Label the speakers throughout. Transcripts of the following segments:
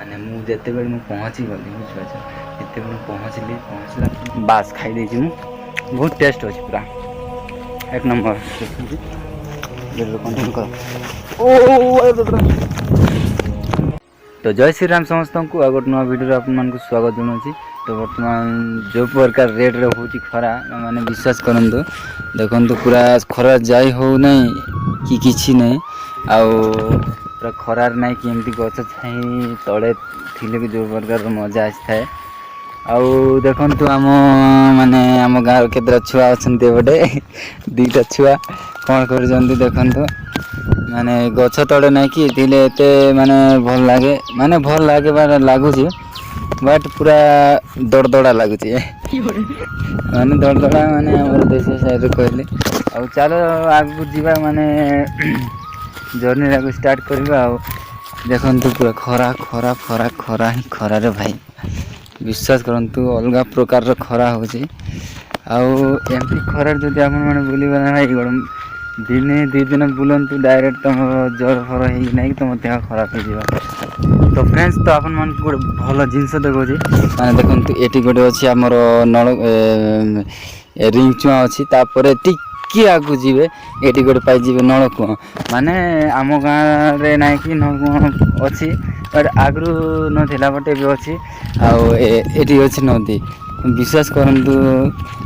Speaker 1: ମାନେ ମୁଁ ଯେତେବେଳେ ମୁଁ ପହଞ୍ଚିଗଲି ବୁଝିପାରୁଛ, ଯେତେବେଳେ ପହଞ୍ଚିଲା ବାସ୍ ଖାଇ ଦେଇଛି ମୁଁ। ବହୁତ ଟେଷ୍ଟ ଅଛି ପୁରା ଏକ ନମ୍ବର। କଣ୍ଟିନ୍ୟୁ କର। ତ ଜୟ ଶ୍ରୀରାମ ସମସ୍ତଙ୍କୁ ଆଉ ଗୋଟେ ନୂଆ ଭିଡ଼ିଓରେ ଆପଣମାନଙ୍କୁ ସ୍ୱାଗତ ଜଣାଉଛି। ତ ବର୍ତ୍ତମାନ ଯେଉଁ ପ୍ରକାର ରେଟ୍ରେ ହେଉଛି ଖରା, ମାନେ ବିଶ୍ୱାସ କରନ୍ତୁ, ଦେଖନ୍ତୁ ପୁରା ଖରା ଯାଇ ହେଉନାହିଁ କି କିଛି ନାହିଁ। ଆଉ ପୁରା ଖରାରେ ନାହିଁ କି ଏମିତି ଗଛ ଛାଇ ତଳେ ଥିଲେ ବି ଯେଉଁ ପ୍ରକାରର ମଜା ଆସିଥାଏ। ଆଉ ଦେଖନ୍ତୁ ଆମ ଗାଁର କେତେଟା ଛୁଆ ଅଛନ୍ତି ଏପଟେ, ଦୁଇଟା ଛୁଆ କ'ଣ କରୁଛନ୍ତି ଦେଖନ୍ତୁ। ମାନେ ଗଛ ତଳେ ନାଇଁକି ଥିଲେ ଏତେ ମାନେ ଭଲ ଲାଗେ, ଲାଗୁଛି ବଟ୍ ପୁରା ଦଡ଼ଦଡ଼ା ଲାଗୁଛି। ମାନେ ଦଡ଼ଦଡ଼ା ମାନେ ଆମର ଦେଶ ସାଇଡ଼ରେ କହିଲେ। ଆଉ ଚାଲ ଆଗକୁ ଯିବା, ମାନେ ଜର୍ଣ୍ଣିଟାକୁ ଷ୍ଟାର୍ଟ କରିବା। ଆଉ ଦେଖନ୍ତୁ ପୁରା ଖରା ହିଁ ଖରାରେ ଭାଇ ବିଶ୍ୱାସ କରନ୍ତୁ ଅଲଗା ପ୍ରକାରର ଖରା ହେଉଛି। ଆଉ ଏମିତି ଖରାରେ ଯଦି ଆପଣମାନେ ବୁଲିବେ ନା ଭାଇ, ଦିନେ ଦୁଇ ଦିନ ବୁଲନ୍ତୁ, ଡାଇରେକ୍ଟ ତୁମର ଜ୍ୱର ଫର ହେଇକି ନାଇଁକି ତୁମ ଦେହ ଖରାପ ହେଇଯିବ। ତ ଫ୍ରେଣ୍ଡସ୍, ତ ଆପଣମାନଙ୍କୁ ଗୋଟେ ଭଲ ଜିନିଷ ଦେଖାଉଛି। ମାନେ ଦେଖନ୍ତୁ ଏଠି ଗୋଟେ ଅଛି ଆମର ରିଙ୍ଗ ଚୁଆଁ ଅଛି। ତାପରେ ଟିକେ ଆଗକୁ ଯିବେ, ଏଠି ଗୋଟେ ପାଇଯିବେ ନଳକୂଅ। ମାନେ ଆମ ଗାଁରେ ନାଇଁକି ନଳକୂଅ ଅଛି, ବଟ୍ ଆଗରୁ ନଥିଲା, ବଟ୍ ଏବେ ଅଛି। ଆଉ ଏଠି ଅଛି ନଦୀ। ବିଶ୍ୱାସ କରନ୍ତୁ,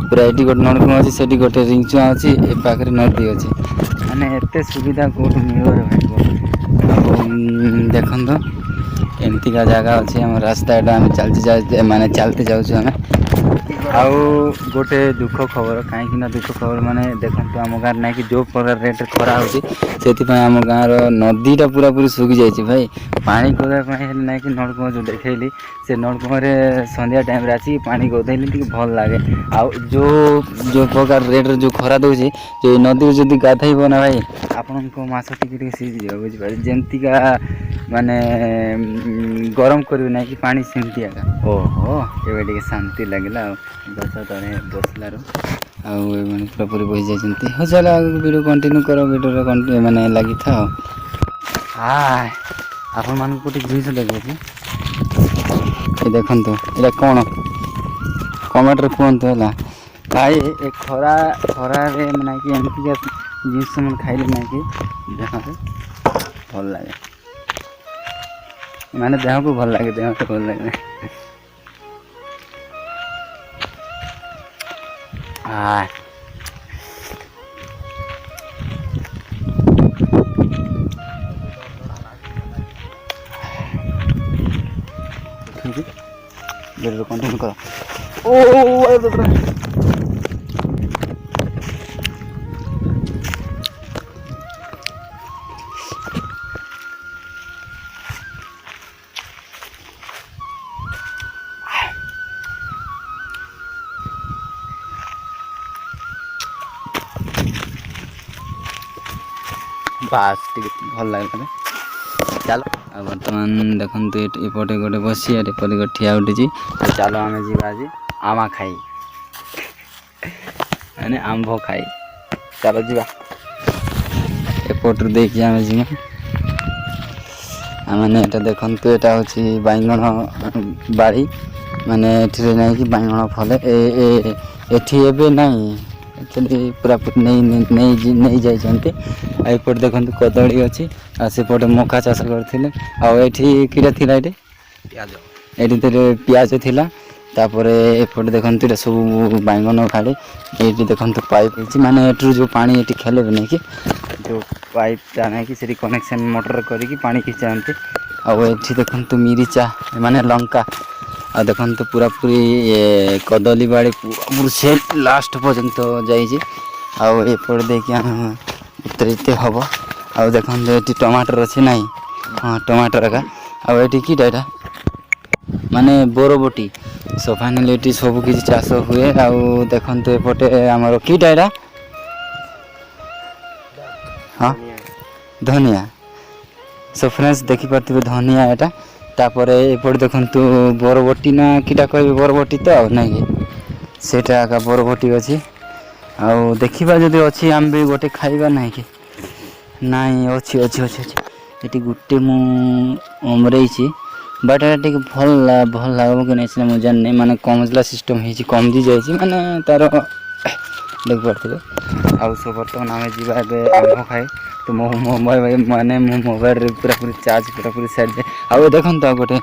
Speaker 1: ପୁରା ଏଠି ଗୋଟେ ନଳକୂଅ ଅଛି, ସେଠି ଗୋଟେ ରିଙ୍ଗ ଚୁଆଁ ଅଛି, ଏ ପାଖରେ ନଦୀ ଅଛି। ମାନେ ଏତେ ସୁବିଧା କେଉଁଠୁ ମିଳିବ ଭାଇ? ଆଉ ଦେଖନ୍ତୁ ଏମିତିକା ଜାଗା ଅଛି ଆମ ରାସ୍ତା। ଏଟା ଆମେ ଚାଲିତେ ଯାଉଛୁ ଆମେ। ଆଉ ଗୋଟେ ଦୁଃଖ ଖବର, କାହିଁକିନା ଦୁଃଖ ଖବର ମାନେ ଦେଖନ୍ତୁ, ଆମ ଗାଁରେ ନାଇଁକି ଯେଉଁ ପ୍ରକାର ରେଟ୍ରେ ଖରା ହେଉଛି, ସେଥିପାଇଁ ଆମ ଗାଁର ନଦୀଟା ପୁରାପୁରି ଶୁଖିଯାଇଛି ଭାଇ। ପାଣି କରିବା ପାଇଁ ହେଲେ ନାଇଁକି ନଳକୂଅ ଯେଉଁ ଦେଖେଇଲି, ସେ ନଳକୂଅରେ ସନ୍ଧ୍ୟା ଟାଇମ୍ରେ ଆସିକି ପାଣି ଗାଧେଇଲେ ଟିକେ ଭଲ ଲାଗେ। ଆଉ ଯେଉଁ ପ୍ରକାର ରେଟ୍ରେ ଯେଉଁ ଖରା ଦେଉଛି, ଯେଉଁ ନଦୀରେ ଯଦି ଗାଧୋଇବ ନା ଭାଇ, ଆପଣଙ୍କ ମାଛ ଟିକେ ସିଝିଯିବ ବୁଝିପାରିଲେ। ଯେମିତିକା ମାନେ ଗରମ କରିବେ ନାଇଁକି ପାଣି, ସେମିତି ଆକା। ଓହୋ, ଏବେ ଟିକେ ଶାନ୍ତି ଲାଗିଲା ଆଉ ଗଛ ତଳେ ବସିଲାରୁ। ଆଉ ଏମାନେ ପୁରାପୁରି ବହି ଯାଇଛନ୍ତି। ହଉ ଚାଲ ଆଗକୁ ଭିଡ଼ିଓ କଣ୍ଟିନ୍ୟୁ କର, ଭିଡ଼ିଓରେ ମାନେ ଲାଗିଥା ଆଉ। ଆପଣମାନଙ୍କୁ ଗୋଟେ ଜିନିଷ ଦେଖାଉଛି, ଏ ଦେଖନ୍ତୁ ଏଇଟା କ'ଣ, କମେଣ୍ଟରେ କୁହନ୍ତୁ ହେଲା। ଭାଇ ଏ ଖରାରେ ନାଇଁକି ଏମିତିକା ଜିନିଷ ମାନେ ଖାଇଲେ ନାଇଁକି ଦେହରେ ଭଲ ଲାଗେ, ମାନେ ଦେହକୁ ଭଲ ଲାଗେ, ଦେହକୁ ଭଲ ଲାଗେ। ଭିଡ଼ିଓ କଣ୍ଟିନ୍ୟୁ କର। ବାସ୍ ଟିକେ ଭଲ ଲାଗିଲା। ଚାଲ, ଆଉ ବର୍ତ୍ତମାନ ଦେଖନ୍ତୁ ଏପଟେ ଗୋଟେ ବସି, ଏପଟେ ଗୋଟେ ଠିଆ ଉଠିଛି। ତ ଚାଲ ଆମେ ଯିବା ଆଜି ଆମା ଖାଇ, ମାନେ ଆମ୍ଭ ଖାଇ। ଚାଲ ଯିବା, ଏପଟରୁ ଦେଇକି ଆମେ ଯିବା। ମାନେ ଏଇଟା ଦେଖନ୍ତୁ, ଏଇଟା ହେଉଛି ବାଇଗଣ ବାଡ଼ି। ମାନେ ଏଠିରେ ନାଇଁକି ବାଇଗଣ ଫଳେ। ଏଠି ଏବେ ନାହିଁ, ଆକ୍ଚୁଆଲି ପୁରାପୁରି ନେଇ ଯାଇଛନ୍ତି। ଆଉ ଏପଟେ ଦେଖନ୍ତୁ କଦଳୀ ଅଛି, ଆଉ ସେପଟେ ମକା ଚାଷ କରିଥିଲେ। ଆଉ ଏଠି କିଟା ଥିଲା, ଏଠି ପିଆଜ ଥିଲା। ତାପରେ ଏପଟେ ଦେଖନ୍ତୁ ଏଇଟା ସବୁ ବାଇଗଣ ଫାଡ଼ି। ଏଇଠି ଦେଖନ୍ତୁ ପାଇପ୍ ହେଇଛି, ମାନେ ଏଠିରୁ ଯେଉଁ ପାଣି ଏଠି ଖେଲେବେ ନାଇଁକି, ଯେଉଁ ପାଇପ୍ଟା ନାଇଁକି ସେଠି କନେକ୍ସନ୍ ମୋଟର କରିକି ପାଣି ଖିଚାନ୍ତି। ଆଉ ଏଠି ଦେଖନ୍ତୁ ମିରିଚା, ମାନେ ଲଙ୍କା। ଆଉ ଦେଖନ୍ତୁ ପୁରାପୁରି କଦଳୀ ବାଡ଼ି ପୁରାପୁରି ସେ ଲାଷ୍ଟ ପର୍ଯ୍ୟନ୍ତ ଯାଇଛି। ଆଉ ଏପଟେ ଦେଇକି ଆମେ ଉତରେଇତେ ହେବ। ଆଉ ଦେଖନ୍ତୁ ଏଠି ଟମାଟର ଅଛି ନାହିଁ, ହଁ ଟମାଟର ଏକା। ଆଉ ଏଠି କିଟା ଏଇଟା, ମାନେ ବୋରବଟି। ଫାଇନାଲି ଏଠି ସବୁ କିଛି ଚାଷ ହୁଏ। ଆଉ ଦେଖନ୍ତୁ ଏପଟେ ଆମର କିଟା ଏଇଟା, ହଁ ଧନିଆ। ସୋ ଫ୍ରେଣ୍ଡସ୍ ଦେଖିପାରୁଥିବେ ଧନିଆ ଏଟା। ତାପରେ ଏପଟେ ଦେଖନ୍ତୁ ବରବଟି, ନା କିଟା କହିବେ, ବରବଟି ତ ଆଉ ନାଇଁକି, ସେଇଟା ଏକା ବରବଟି ଅଛି। ଆଉ ଦେଖିବା ଯଦି ଅଛି ଆମେ ବି ଗୋଟେ ଖାଇବା ନାହିଁକି। ନାଇଁ ଅଛି। ଏଠି ଗୋଟେ ମୁଁ ଅମରେଇଛି, बट एटा टिके भल लागबो कि नहीं से मु जानि माने कमजला सिस्टम हेछि कम दी जाइछि माने तार देख पड़थिबे आउ सब बर्तमान आमे जीवा एबे आंब खाए तो मो मोबाइल माने मो मोबाइल रे पूरा पूरी चार्ज पूरा पूरी सेट जे आउ देखन तो गोटे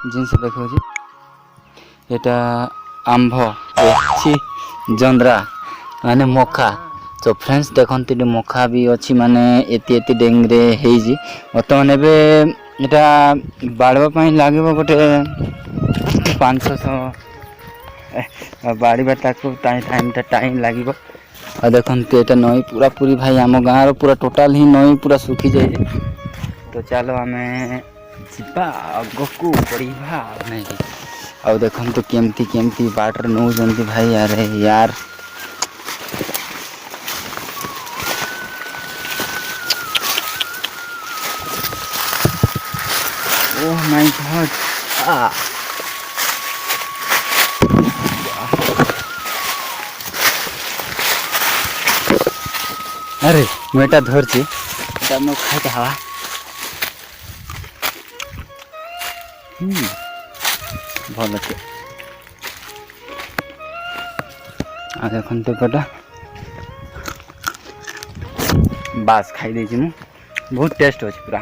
Speaker 1: जिंस देखौछि एटा आंब छी जंद्रा माने मखा तो फ्रेंड्स देखते मखा भी अच्छी माने एति डेंगरे हेजी बर्तमान एबे एटा बाड़वा लगे गोटे 500 बाड़ीबा टाइम लगे देखते एटा नई पूरा पूरी भाई आम गाँव पूरा टोटाल ही नई पूरा सुखी जाए तो चलो आम आगू बढ़ा नहीं आउ देखते केमती बाटर नौ भाई अरे यार Oh my god. अरे मेटा धरची मो खाई हवा भल अच्छे देखते पटा बास खाई देछि मु बहुत टेस्ट अच्छे पूरा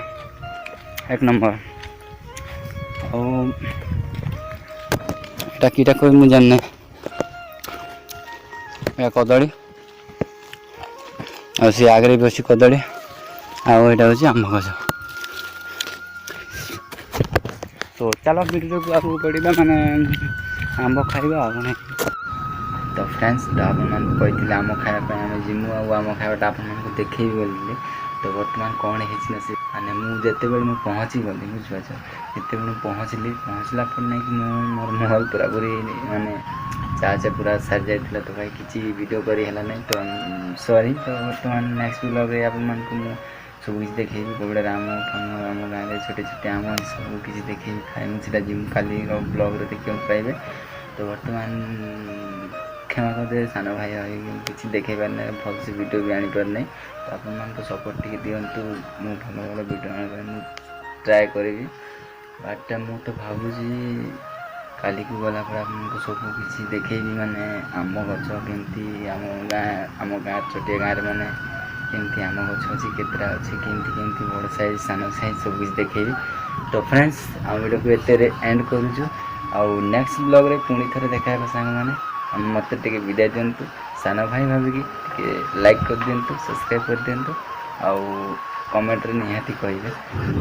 Speaker 1: एक नंबर कीटा कोई मुझे जानना या कदली और सी आगे भी अच्छी कदली आउ यहाँ हूँ आंब गछ तो चलो वीडियो को आगे बढ़ा माने आंब खाइबा नहीं तो फ्रेंड्स तो आपन आम खायापी आम जिमु आम खावाटा आपको देखी बोली तो बर्तमान कौन है से माने मुझे मुझे पहुँची गली बुझीपार जिते पहुँचली पहुँचला पर नहीं कि मोर मोबाइल पूरा पूरी माने चार्ज पूरा सारी जाइए तो भाई किसी वीडियो करी है नहीं तो सॉरी तो बर्तमान नेक्स्ट ब्लॉग रे आपन मान को सब किसी देखेबी कबड़ा आम फम आम गाँव में छोटे छोटे आम सब किसी देखेबी खाइमु सीटा जिम काली ब्लॉग रे देखिए पाइबे तो बर्तमान क्षमा करदे सान भाई किसी देखे पारना भल से वीडियो भी आनी पारना तो आप सपोर्ट टी दिंतु मु भल भल वीडियो आने ट्राए करी बट मु तो भावुची काली को गला पर आपको सब किसी देखेबी माने आम गछ केमती आम गाँ छोटे गाँव माने केमती आम गछ अच्छी केतटा अच्छी केमती बड़ साइज सान साइज सब किसी देखेबी तो फ्रेंड्स आम वीडियो को एते एंड करूँ आउ नेक्स्ट ब्लॉग रे पुणी थे देखा सांग मैंने मत टे विदाय दिंतु सान भाई भाविकी लाइक कर दिंतु सब्सक्राइब कर दिंतु आउ कमेंट रे निहाती कहिबे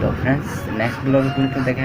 Speaker 1: तो फ्रेंड्स नेक्स्ट ब्लॉग पुणी थे देखा